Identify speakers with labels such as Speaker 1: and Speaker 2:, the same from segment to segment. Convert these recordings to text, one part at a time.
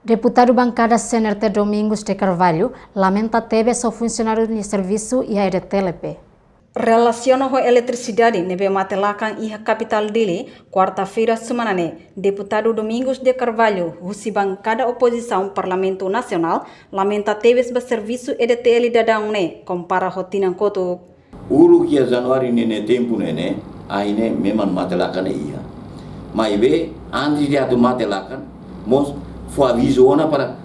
Speaker 1: Deputado bancada CNRT Domingos de Carvalho lamenta teve seu funcionário de serviço e a EDTLP.
Speaker 2: Relaciona com a eletricidade nebe matelakan e a capital dele, quarta-feira semana Deputado Domingos de Carvalho, rusi bancada oposição Parlamento Nacional, lamenta teve serviço EDTL dadang compara rotina koto.
Speaker 3: Ulu que Januari nene tempo nene, aí memang matelakan ia. Mas be antes de atu matelakan, mos foi aviso ona para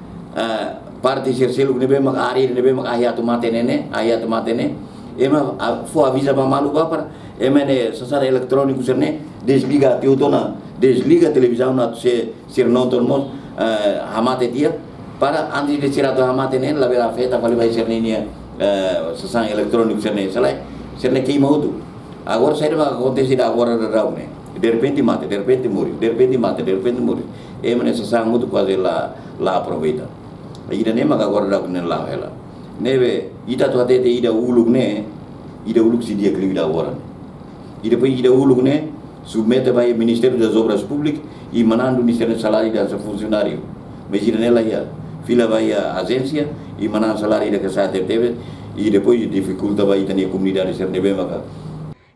Speaker 3: parte sercelo nebe mak ari nebe mak ayatu mate nene, ema foi avisa para malu para emene sasar eletrônico serne desliga teutona desliga televisão na se ser nonton mos hamate dia para antes de tirar do hamate nene la bela feta vale vai ser nenia sasar eletrônico serne queima tudo. Agora sai vai acontecer agora da de repente mate, de repente morre, de repente mate, de repente morre. Emene sasar muito quase lá aproveita. Ida nem maga agora da nem lá ela. Neve ida tu até ida uluk se dia que ida agora. E depois ida uluk ne submete vai Ministério das Obras Públicas e manando o Ministério do Salário das funcionário. Mas ida nela ia fila vai a agência e manando salário da que sai teve e depois dificulta vai ter a comunidade ser neve maga.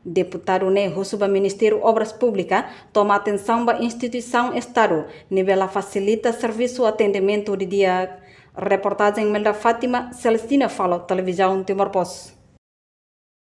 Speaker 2: Deputado Rusuba Ministério Obras Públicas toma atenção para a instituição Estado, nível facilita serviço atendimento de dia. Reportagem Melda Fátima Celestina fala televisão Timor Post.